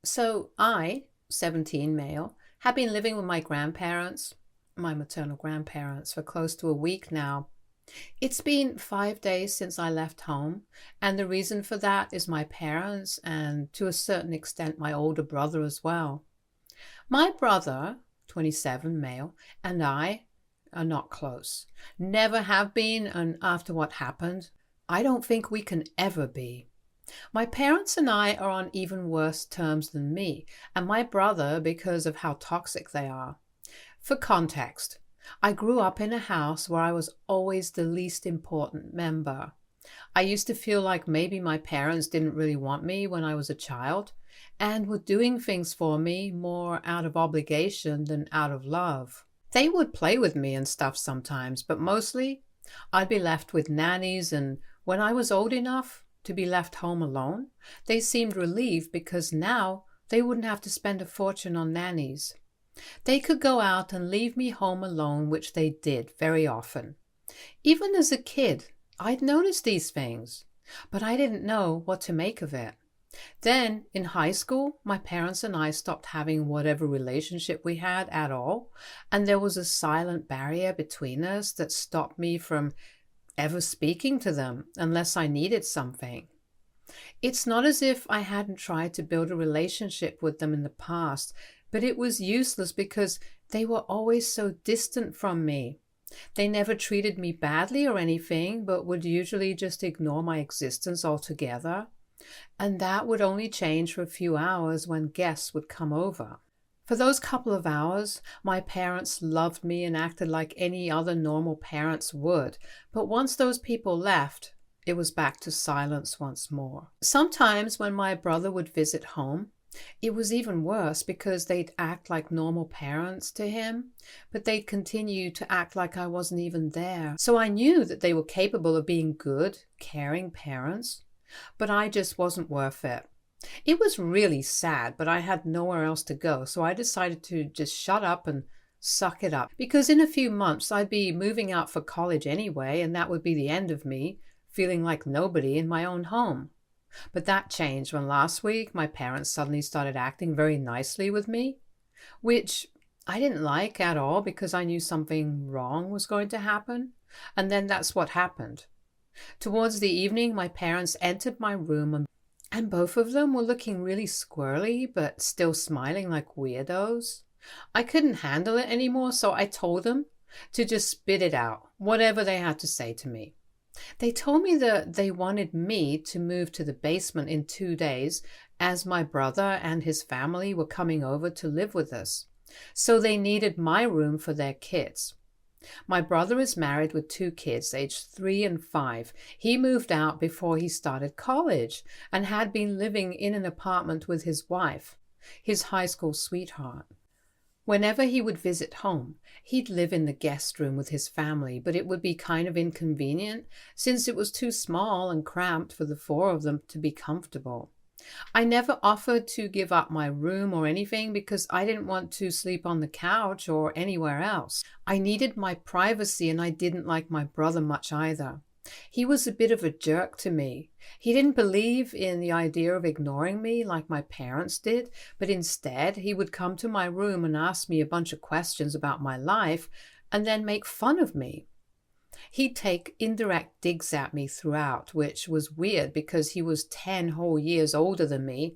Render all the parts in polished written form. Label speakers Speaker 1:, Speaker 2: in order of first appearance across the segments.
Speaker 1: So I, 17 male, have been living with my grandparents, my maternal grandparents, for close to a week now. It's been 5 days since I left home, and the reason for that is my parents and to a certain extent my older brother as well. My brother, 27 male, and I are not close. Never have been, and after what happened, I don't think we can ever be. My parents and I are on even worse terms than me, and my brother because of how toxic they are. For context, I grew up in a house where I was always the least important member. I used to feel like maybe my parents didn't really want me when I was a child and were doing things for me more out of obligation than out of love. They would play with me and stuff sometimes, but mostly I'd be left with nannies, and when I was old enough to be left home alone, they seemed relieved because now they wouldn't have to spend a fortune on nannies. They could go out and leave me home alone, which they did very often. Even as a kid, I'd noticed these things, but I didn't know what to make of it. Then, in high school, my parents and I stopped having whatever relationship we had at all, and there was a silent barrier between us that stopped me from ever speaking to them unless I needed something. It's not as if I hadn't tried to build a relationship with them in the past, but it was useless because they were always so distant from me. They never treated me badly or anything, but would usually just ignore my existence altogether. And that would only change for a few hours when guests would come over. For those couple of hours, my parents loved me and acted like any other normal parents would. But once those people left, it was back to silence once more. Sometimes when my brother would visit home, it was even worse because they'd act like normal parents to him, but they'd continue to act like I wasn't even there. So I knew that they were capable of being good, caring parents, but I just wasn't worth it. It was really sad, but I had nowhere else to go, so I decided to just shut up and suck it up. Because in a few months I'd be moving out for college anyway, and that would be the end of me, feeling like nobody in my own home. But that changed when last week my parents suddenly started acting very nicely with me, which I didn't like at all because I knew something wrong was going to happen. And then that's what happened. Towards the evening, my parents entered my room and both of them were looking really squirrely but still smiling like weirdos. I couldn't handle it anymore, so I told them to just spit it out, whatever they had to say to me. They told me that they wanted me to move to the basement in 2 days as my brother and his family were coming over to live with us. So they needed my room for their kids. My brother is married with 2 kids, aged 3 and 5. He moved out before he started college and had been living in an apartment with his wife, his high school sweetheart. Whenever he would visit home, he'd live in the guest room with his family, but it would be kind of inconvenient since it was too small and cramped for the 4 of them to be comfortable. I never offered to give up my room or anything because I didn't want to sleep on the couch or anywhere else. I needed my privacy, and I didn't like my brother much either. He was a bit of a jerk to me. He didn't believe in the idea of ignoring me like my parents did, but instead he would come to my room and ask me a bunch of questions about my life and then make fun of me. He'd take indirect digs at me throughout, which was weird because he was 10 whole years older than me,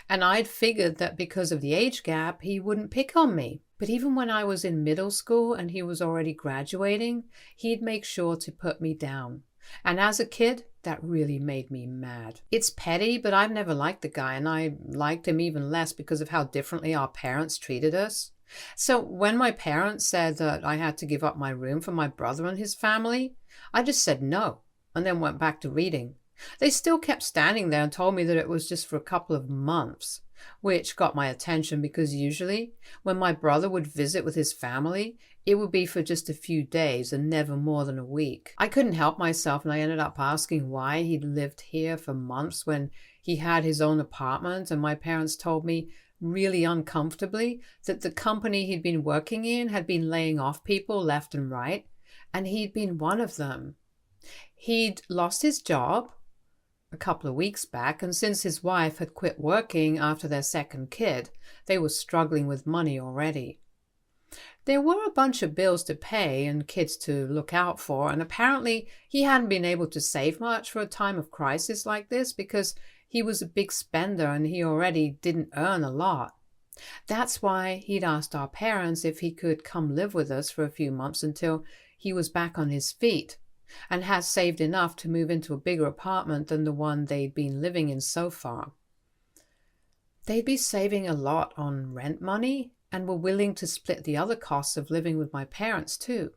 Speaker 1: and I'd figured that because of the age gap he wouldn't pick on me. But even when I was in middle school and he was already graduating, he'd make sure to put me down. And as a kid, that really made me mad. It's petty, but I've never liked the guy, and I liked him even less because of how differently our parents treated us. So when my parents said that I had to give up my room for my brother and his family, I just said no and then went back to reading. They still kept standing there and told me that it was just for a couple of months, which got my attention because usually when my brother would visit with his family, it would be for just a few days and never more than a week. I couldn't help myself, and I ended up asking why he'd lived here for months when he had his own apartment, and my parents told me really uncomfortably that the company he'd been working in had been laying off people left and right, and he'd been one of them. He'd lost his job, a couple of weeks back, and since his wife had quit working after their second kid, they were struggling with money already. There were a bunch of bills to pay and kids to look out for, and apparently he hadn't been able to save much for a time of crisis like this because he was a big spender and he already didn't earn a lot. That's why he'd asked our parents if he could come live with us for a few months until he was back on his feet, and had saved enough to move into a bigger apartment than the one they'd been living in so far. They'd be saving a lot on rent money and were willing to split the other costs of living with my parents too,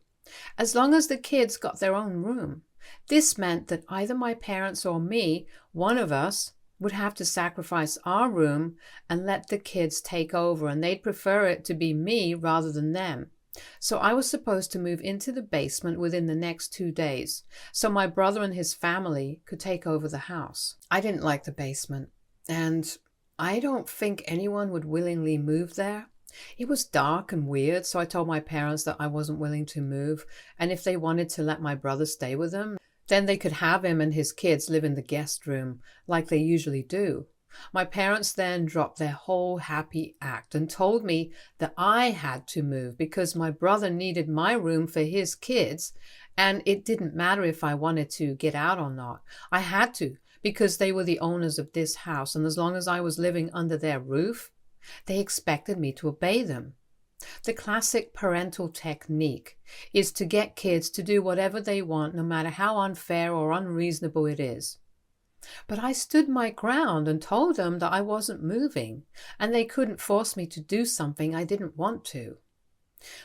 Speaker 1: as long as the kids got their own room. This meant that either my parents or me, one of us, would have to sacrifice our room and let the kids take over, and they'd prefer it to be me rather than them. So I was supposed to move into the basement within the next 2 days, so my brother and his family could take over the house. I didn't like the basement, and I don't think anyone would willingly move there. It was dark and weird, so I told my parents that I wasn't willing to move, and if they wanted to let my brother stay with them, then they could have him and his kids live in the guest room, like they usually do. My parents then dropped their whole happy act and told me that I had to move because my brother needed my room for his kids, and it didn't matter if I wanted to get out or not. I had to, because they were the owners of this house, and as long as I was living under their roof, they expected me to obey them. The classic parental technique is to get kids to do whatever they want, no matter how unfair or unreasonable it is. But I stood my ground and told them that I wasn't moving, and they couldn't force me to do something I didn't want to.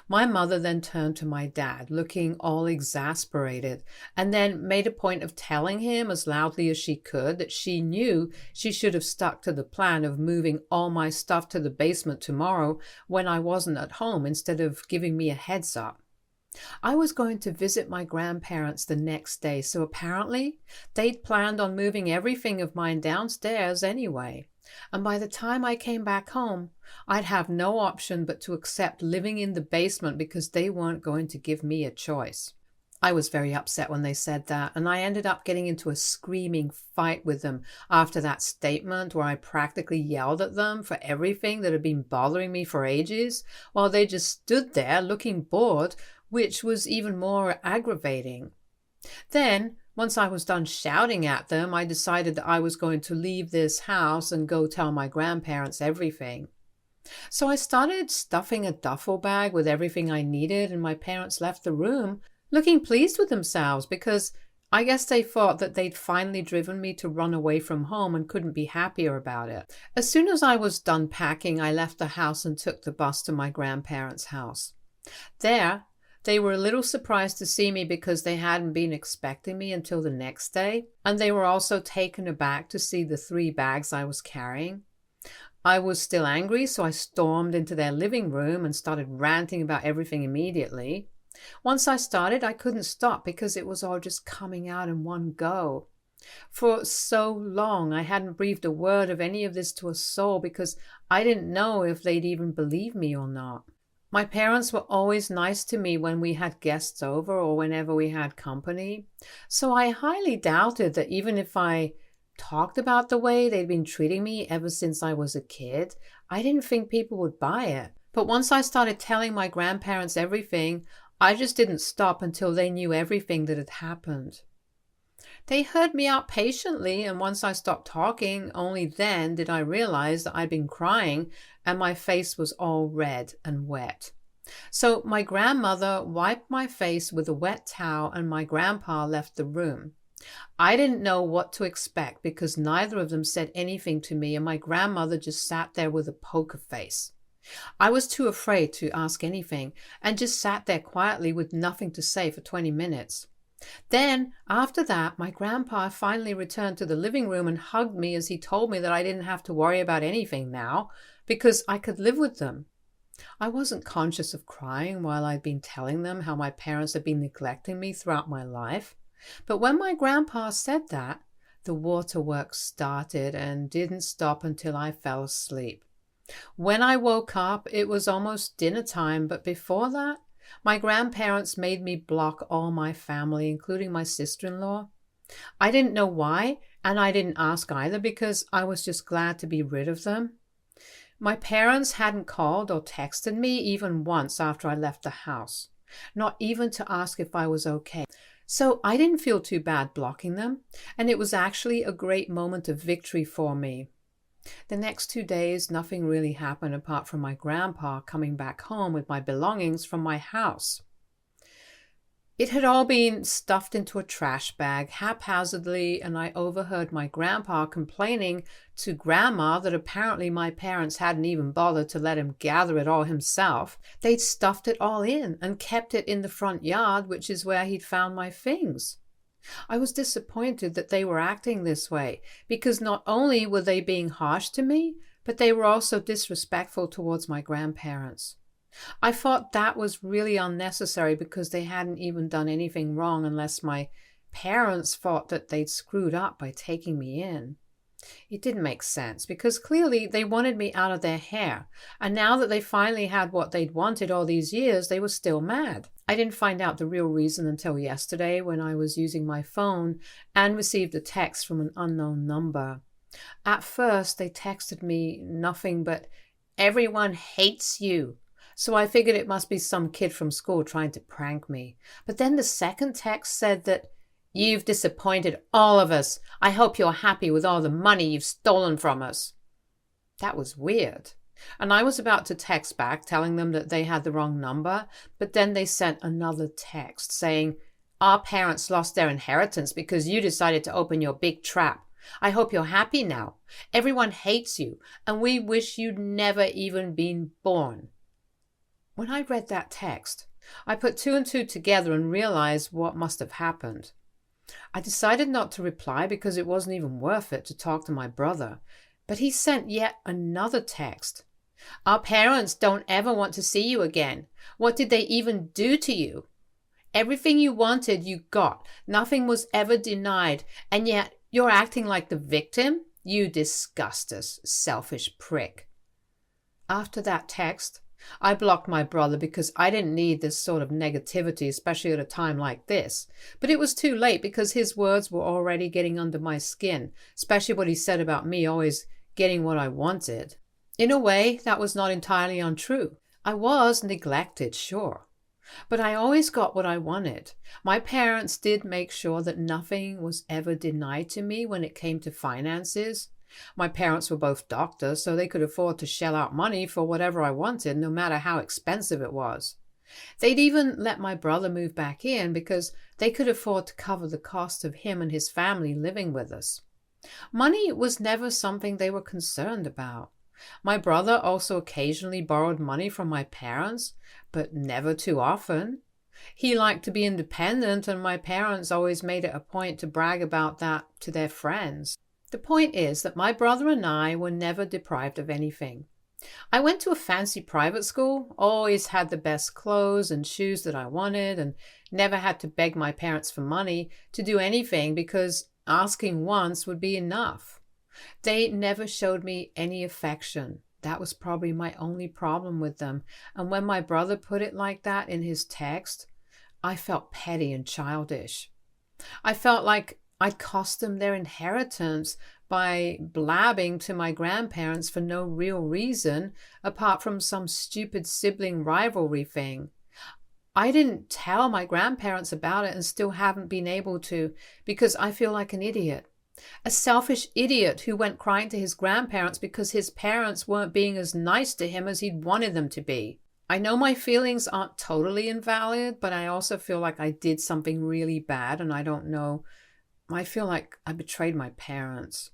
Speaker 1: My mother then turned to my dad, looking all exasperated, and then made a point of telling him as loudly as she could that she knew she should have stuck to the plan of moving all my stuff to the basement tomorrow when I wasn't at home, instead of giving me a heads up. I was going to visit my grandparents the next day, so apparently they'd planned on moving everything of mine downstairs anyway. And by the time I came back home, I'd have no option but to accept living in the basement because they weren't going to give me a choice. I was very upset when they said that, and I ended up getting into a screaming fight with them after that statement where I practically yelled at them for everything that had been bothering me for ages, while they just stood there looking bored, which was even more aggravating. Then, once I was done shouting at them, I decided that I was going to leave this house and go tell my grandparents everything. So I started stuffing a duffel bag with everything I needed, and my parents left the room, looking pleased with themselves because I guess they thought that they'd finally driven me to run away from home and couldn't be happier about it. As soon as I was done packing, I left the house and took the bus to my grandparents' house. There, they were a little surprised to see me because they hadn't been expecting me until the next day, and they were also taken aback to see the 3 bags I was carrying. I was still angry, so I stormed into their living room and started ranting about everything immediately. Once I started, I couldn't stop because it was all just coming out in one go. For so long, I hadn't breathed a word of any of this to a soul because I didn't know if they'd even believe me or not. My parents were always nice to me when we had guests over or whenever we had company, so I highly doubted that even if I talked about the way they'd been treating me ever since I was a kid, I didn't think people would buy it. But once I started telling my grandparents everything, I just didn't stop until they knew everything that had happened. They heard me out patiently, and once I stopped talking, only then did I realize that I'd been crying and my face was all red and wet. So my grandmother wiped my face with a wet towel and my grandpa left the room. I didn't know what to expect because neither of them said anything to me, and my grandmother just sat there with a poker face. I was too afraid to ask anything and just sat there quietly with nothing to say for 20 minutes. Then, after that, my grandpa finally returned to the living room and hugged me as he told me that I didn't have to worry about anything now because I could live with them. I wasn't conscious of crying while I'd been telling them how my parents had been neglecting me throughout my life. But when my grandpa said that, the waterworks started and didn't stop until I fell asleep. When I woke up, it was almost dinner time, but before that, my grandparents made me block all my family, including my sister-in-law. I didn't know why, And I didn't ask either because I was just glad to be rid of them. My parents hadn't called or texted me even once after I left the house, not even to ask if I was okay. So I didn't feel too bad blocking them, and it was actually a great moment of victory for me. The next 2 days, nothing really happened apart from my grandpa coming back home with my belongings from my house. It had all been stuffed into a trash bag haphazardly, and I overheard my grandpa complaining to Grandma that apparently my parents hadn't even bothered to let him gather it all himself. They'd stuffed it all in and kept it in the front yard, which is where he'd found my things. I was disappointed that they were acting this way, because not only were they being harsh to me, but they were also disrespectful towards my grandparents. I thought that was really unnecessary because they hadn't even done anything wrong unless my parents thought that they'd screwed up by taking me in. It didn't make sense because clearly they wanted me out of their hair, and now that they finally had what they'd wanted all these years, they were still mad. I didn't find out the real reason until yesterday when I was using my phone and received a text from an unknown number. At first, they texted me nothing but, "Everyone hates you." So I figured it must be some kid from school trying to prank me. But then the second text said that, "You've disappointed all of us. I hope you're happy with all the money you've stolen from us." That was weird. And I was about to text back telling them that they had the wrong number, but then they sent another text saying, "Our parents lost their inheritance because you decided to open your big trap. I hope you're happy now. Everyone hates you, and we wish you'd never even been born." When I read that text, I put two and two together and realized what must have happened. I decided not to reply because it wasn't even worth it to talk to my brother, but he sent yet another text. "Our parents don't ever want to see you again. What did they even do to you? Everything you wanted, you got. Nothing was ever denied, and yet you're acting like the victim? You disgust us, selfish prick." After that text, I blocked my brother because I didn't need this sort of negativity, especially at a time like this. But it was too late because his words were already getting under my skin, especially what he said about me always getting what I wanted. In a way, that was not entirely untrue. I was neglected, sure, but I always got what I wanted. My parents did make sure that nothing was ever denied to me when it came to finances. My parents were both doctors, so they could afford to shell out money for whatever I wanted, no matter how expensive it was. They'd even let my brother move back in because they could afford to cover the cost of him and his family living with us. Money was never something they were concerned about. My brother also occasionally borrowed money from my parents, but never too often. He liked to be independent, and my parents always made it a point to brag about that to their friends. The point is that my brother and I were never deprived of anything. I went to a fancy private school, always had the best clothes and shoes that I wanted, and never had to beg my parents for money to do anything because asking once would be enough. They never showed me any affection. That was probably my only problem with them. And when my brother put it like that in his text, I felt petty and childish. I felt like I'd cost them their inheritance by blabbing to my grandparents for no real reason apart from some stupid sibling rivalry thing. I didn't tell my grandparents about it and still haven't been able to because I feel like an idiot. A selfish idiot who went crying to his grandparents because his parents weren't being as nice to him as he'd wanted them to be. I know my feelings aren't totally invalid, but I also feel like I did something really bad and I don't know. I feel like I betrayed my parents.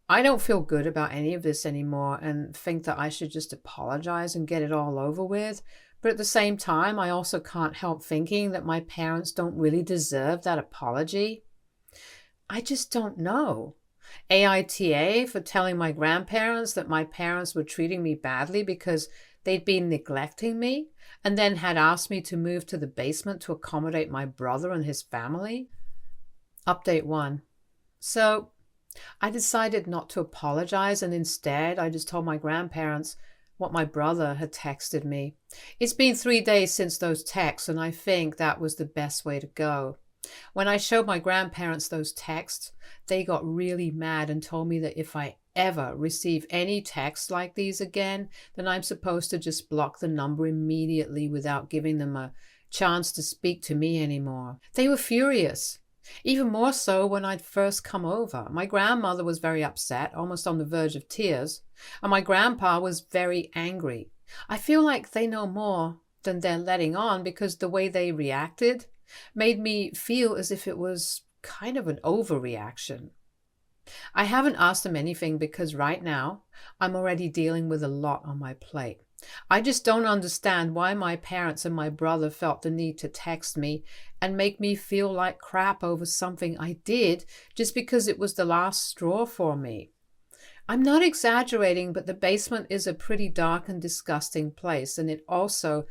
Speaker 1: I don't feel good about any of this anymore and think that I should just apologize and get it all over with. But at the same time, I also can't help thinking that my parents don't really deserve that apology. I just don't know. AITA for telling my grandparents that my parents were treating me badly because they'd been neglecting me and then had asked me to move to the basement to accommodate my brother and his family. Update 1. So I decided not to apologize, and instead I just told my grandparents what my brother had texted me. It's been 3 days since those texts, and I think that was the best way to go. When I showed my grandparents those texts, they got really mad and told me that if I ever receive any texts like these again, then I'm supposed to just block the number immediately without giving them a chance to speak to me anymore. They were furious. Even more so when I'd first come over. My grandmother was very upset, almost on the verge of tears, and my grandpa was very angry. I feel like they know more than they're letting on because the way they reacted made me feel as if it was kind of an overreaction. I haven't asked them anything because right now I'm already dealing with a lot on my plate. I just don't understand why my parents and my brother felt the need to text me and make me feel like crap over something I did just because it was the last straw for me. I'm not exaggerating, but the basement is a pretty dark and disgusting place, and it also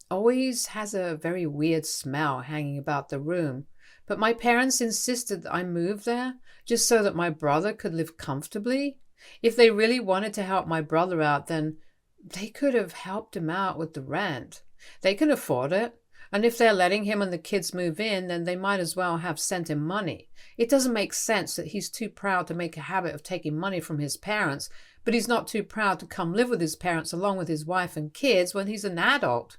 Speaker 1: always has a very weird smell hanging about the room. But my parents insisted that I move there just so that my brother could live comfortably. If they really wanted to help my brother out, then they could have helped him out with the rent. They can afford it. And if they're letting him and the kids move in, then they might as well have sent him money. It doesn't make sense that he's too proud to make a habit of taking money from his parents, but he's not too proud to come live with his parents along with his wife and kids when he's an adult.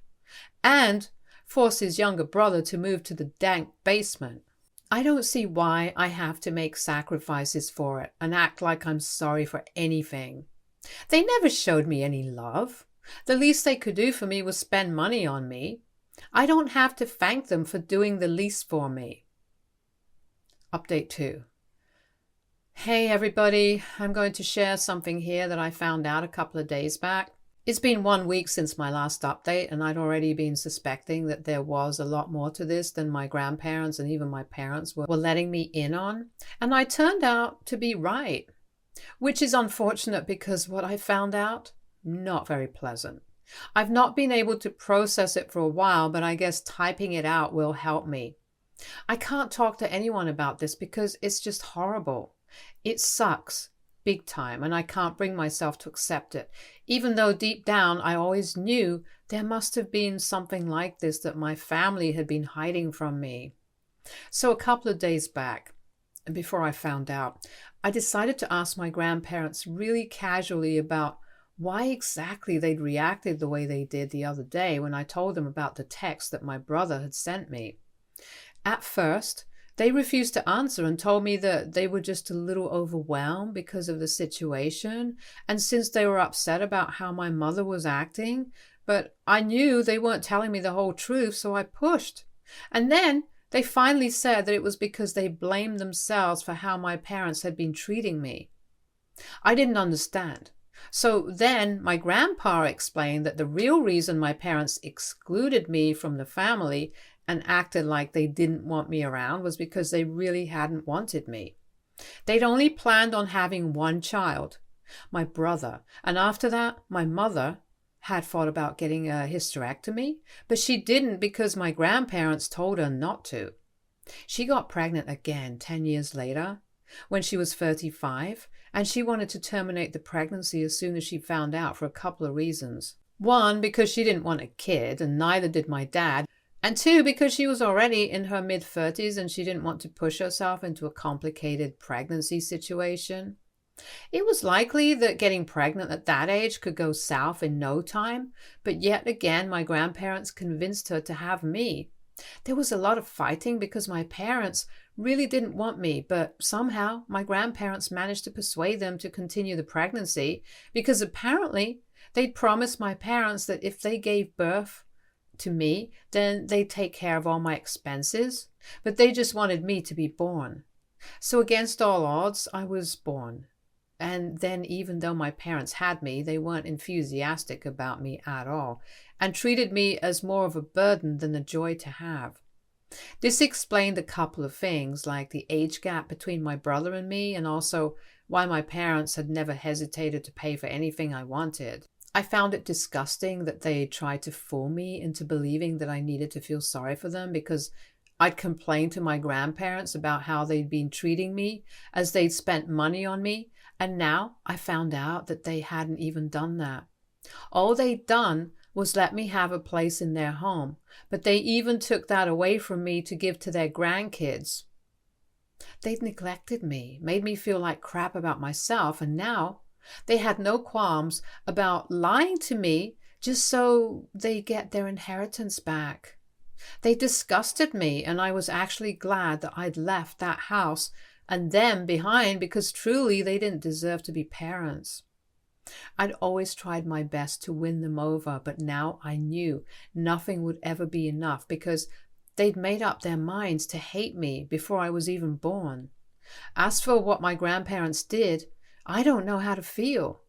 Speaker 1: And force his younger brother to move to the dank basement. I don't see why I have to make sacrifices for it and act like I'm sorry for anything. They never showed me any love. The least they could do for me was spend money on me. I don't have to thank them for doing the least for me. Update 2. Hey everybody, I'm going to share something here that I found out a couple of days back. It's been 1 week since my last update, and I'd already been suspecting that there was a lot more to this than my grandparents and even my parents were letting me in on. And I turned out to be right, which is unfortunate because what I found out, not very pleasant. I've not been able to process it for a while, but I guess typing it out will help me. I can't talk to anyone about this because it's just horrible. It sucks. Big time, and I can't bring myself to accept it, even though deep down I always knew there must have been something like this that my family had been hiding from me. So a couple of days back, before I found out, I decided to ask my grandparents really casually about why exactly they'd reacted the way they did the other day when I told them about the text that my brother had sent me. At first, they refused to answer and told me that they were just a little overwhelmed because of the situation, and since they were upset about how my mother was acting, but I knew they weren't telling me the whole truth, so I pushed. And then they finally said that it was because they blamed themselves for how my parents had been treating me. I didn't understand. So then my grandpa explained that the real reason my parents excluded me from the family and acted like they didn't want me around was because they really hadn't wanted me. They'd only planned on having one child, my brother, and after that, my mother had thought about getting a hysterectomy, but she didn't because my grandparents told her not to. She got pregnant again 10 years later, when she was 35, and she wanted to terminate the pregnancy as soon as she found out for a couple of reasons. One, because she didn't want a kid, and neither did my dad. And two, because she was already in her mid-30s and she didn't want to push herself into a complicated pregnancy situation. It was likely that getting pregnant at that age could go south in no time, but yet again my grandparents convinced her to have me. There was a lot of fighting because my parents really didn't want me, but somehow my grandparents managed to persuade them to continue the pregnancy because apparently they'd promised my parents that if they gave birth to me, then they'd take care of all my expenses, but they just wanted me to be born. So against all odds, I was born. And then even though my parents had me, they weren't enthusiastic about me at all and treated me as more of a burden than a joy to have. This explained a couple of things, like the age gap between my brother and me, and also why my parents had never hesitated to pay for anything I wanted. I found it disgusting that they tried to fool me into believing that I needed to feel sorry for them because I'd complained to my grandparents about how they'd been treating me as they'd spent money on me, and now I found out that they hadn't even done that. All they'd done was let me have a place in their home, but they even took that away from me to give to their grandkids. They'd neglected me, made me feel like crap about myself, and now they had no qualms about lying to me just so they get their inheritance back. They disgusted me, and I was actually glad that I'd left that house and them behind, because truly they didn't deserve to be parents. I'd always tried my best to win them over, but now I knew nothing would ever be enough because they'd made up their minds to hate me before I was even born. As for what my grandparents did, I don't know how to feel.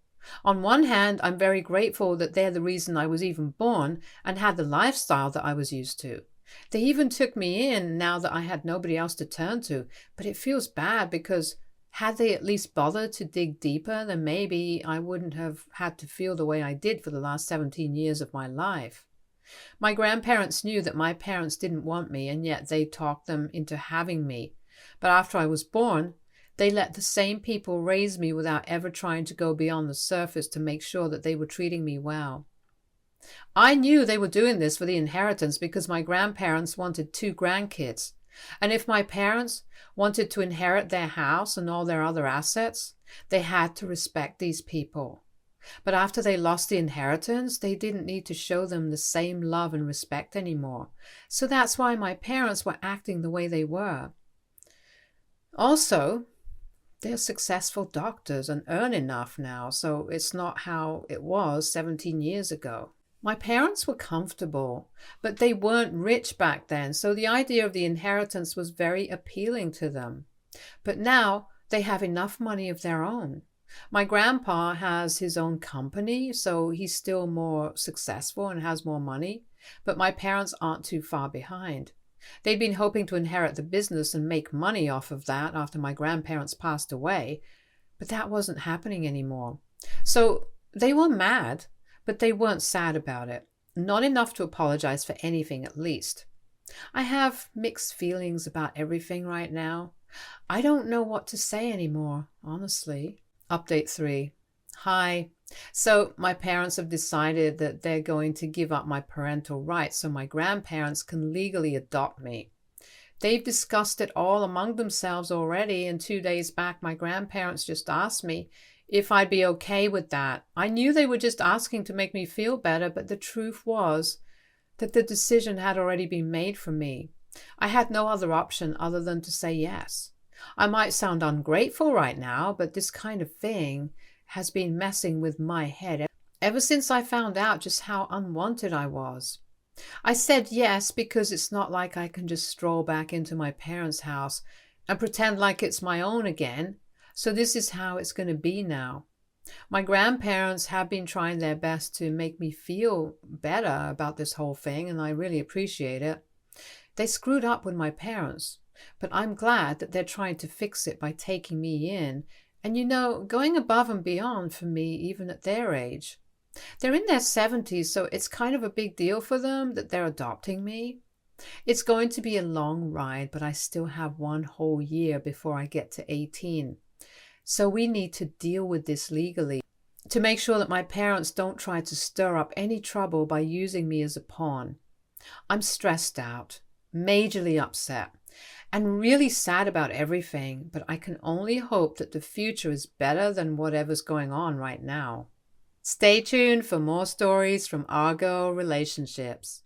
Speaker 1: On one hand, I'm very grateful that they're the reason I was even born and had the lifestyle that I was used to. They even took me in now that I had nobody else to turn to, but it feels bad because had they at least bothered to dig deeper, then maybe I wouldn't have had to feel the way I did for the last 17 years of my life. My grandparents knew that my parents didn't want me, and yet they talked them into having me. But after I was born, they let the same people raise me without ever trying to go beyond the surface to make sure that they were treating me well. I knew they were doing this for the inheritance because my grandparents wanted 2 grandkids. And if my parents wanted to inherit their house and all their other assets, they had to respect these people. But after they lost the inheritance, they didn't need to show them the same love and respect anymore. So that's why my parents were acting the way they were. Also, they're successful doctors and earn enough now, so it's not how it was 17 years ago. My parents were comfortable, but they weren't rich back then, so the idea of the inheritance was very appealing to them. But now they have enough money of their own. My grandpa has his own company, so he's still more successful and has more money, but my parents aren't too far behind. They'd been hoping to inherit the business and make money off of that after my grandparents passed away, but that wasn't happening anymore. So they were mad, but they weren't sad about it. Not enough to apologize for anything, at least. I have mixed feelings about everything right now. I don't know what to say anymore, honestly. Update 3. Hi. So my parents have decided that they're going to give up my parental rights so my grandparents can legally adopt me. They've discussed it all among themselves already, and 2 days back my grandparents just asked me if I'd be okay with that. I knew they were just asking to make me feel better, but the truth was that the decision had already been made for me. I had no other option other than to say yes. I might sound ungrateful right now, but this kind of thing has been messing with my head ever since I found out just how unwanted I was. I said yes because it's not like I can just stroll back into my parents' house and pretend like it's my own again. So this is how it's going to be now. My grandparents have been trying their best to make me feel better about this whole thing, and I really appreciate it. They screwed up with my parents, but I'm glad that they're trying to fix it by taking me in and, going above and beyond for me even at their age. They're in their 70s, so it's kind of a big deal for them that they're adopting me. It's going to be a long ride, but I still have 1 whole year before I get to 18. So we need to deal with this legally to make sure that my parents don't try to stir up any trouble by using me as a pawn. I'm stressed out, majorly upset, and really sad about everything, but I can only hope that the future is better than whatever's going on right now. Stay tuned for more stories from our girl relationships.